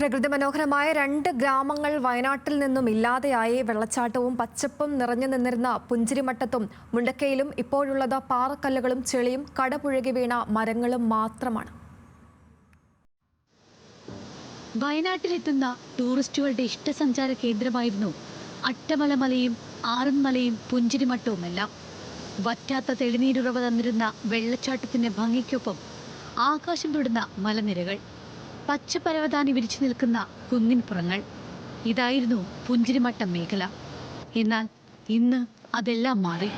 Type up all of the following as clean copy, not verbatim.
പ്രകൃതി മനോഹരമായ 2 ഗ്രാമങ്ങൾ വയനാട്ടിൽ നിന്നും ഇല്ലാതെയായി. വെള്ളച്ചാട്ടവും പച്ചപ്പും നിറഞ്ഞു നിന്നിരുന്ന പുഞ്ചിരിമട്ടത്തും മുണ്ടക്കയിലും ഇപ്പോഴുള്ളത് പാറക്കല്ലുകളും ചെളിയും കടപുഴകി വീണ മരങ്ങളും മാത്രമാണ്. വയനാട്ടിലെത്തുന്ന ടൂറിസ്റ്റുകളുടെ ഇഷ്ടസഞ്ചാര കേന്ദ്രമായിരുന്നു അട്ടമലമലയും ആറന്മലയും പുഞ്ചിരിമട്ടവുമെല്ലാം. വറ്റാത്ത തെളിനീരുറവ തന്നിരുന്ന വെള്ളച്ചാട്ടത്തിന്റെ ഭംഗിക്കൊപ്പം ആകാശം തൊടുന്ന മലനിരകൾ, പച്ചപ്പരവതാനി വിരിച്ചു നിൽക്കുന്ന കുന്നിൻപുറങ്ങൾ, ഇതായിരുന്നു പുഞ്ചിരിമട്ടം മേഖല. എന്നാൽ ഇന്ന് അതെല്ലാം മാറി.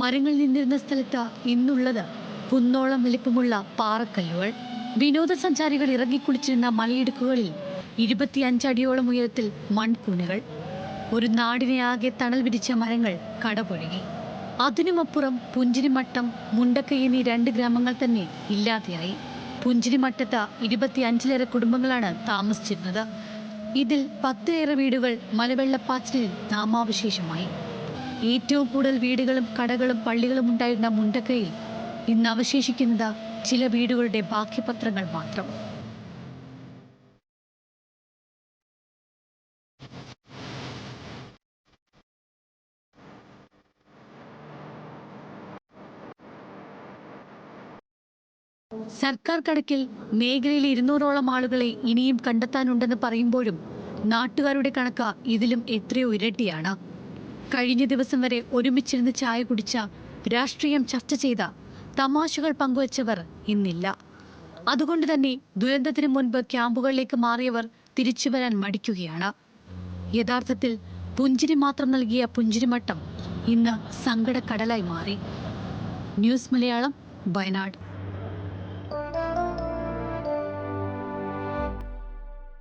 മരങ്ങൾ നിന്നിരുന്ന സ്ഥലത്ത് ഇന്നുള്ളത് കുന്നോളം വലിപ്പമുള്ള പാറക്കല്ലുകൾ. വിനോദസഞ്ചാരികൾ ഇറങ്ങിക്കുളിച്ചിരുന്ന മലയിടുക്കുകളിൽ 25 അടിയോളം ഉയരത്തിൽ മൺകൂനകൾ. ഒരു നാടിനെ ആകെ തണൽ വിരിച്ച മരങ്ങൾ കടപുഴകി. അതിനുമപ്പുറം പുഞ്ചിരിമട്ടം, മുണ്ടക്കൈ എന്നീ 2 ഗ്രാമങ്ങൾ തന്നെ ഇല്ലാതെയായി. പുഞ്ചിരിമട്ടത്ത് 25-ലേറെ കുടുംബങ്ങളാണ് താമസിച്ചിരുന്നത്. ഇതിൽ 10 വീടുകൾ മലവെള്ളപ്പാച്ചിലിൽ നാമാവശേഷമായി. ഏറ്റവും കൂടുതൽ വീടുകളും കടകളും പള്ളികളും ഉണ്ടായിരുന്ന മുണ്ടക്കയിൽ ഇന്ന് അവശേഷിക്കുന്നത് ചില വീടുകളുടെ ബാക്കിപത്രങ്ങൾ മാത്രം. സർക്കാർ കണക്കിൽ മേഖലയിൽ 200ഓളം ആളുകളെ ഇനിയും കണ്ടെത്താനുണ്ടെന്ന് പറയുമ്പോഴും നാട്ടുകാരുടെ കണക്ക് ഇതിലും എത്രയോ ഇരട്ടിയാണ്. കഴിഞ്ഞ ദിവസം വരെ ഒരുമിച്ചിരുന്ന് ചായ കുടിച്ച, രാഷ്ട്രീയം ചർച്ച ചെയ്ത, തമാശകൾ പങ്കുവച്ചവർ ഇന്നില്ല. അതുകൊണ്ട് തന്നെ ദുരന്തത്തിന് മുൻപ് ക്യാമ്പുകളിലേക്ക് മാറിയവർ തിരിച്ചു വരാൻ മടിക്കുകയാണ്. യഥാർത്ഥത്തിൽ പുഞ്ചിരി മാത്രം നൽകിയ പുഞ്ചിരിമട്ടം ഇന്ന് സങ്കടക്കടലായി മാറി. ന്യൂസ് മലയാളം, വയനാട്.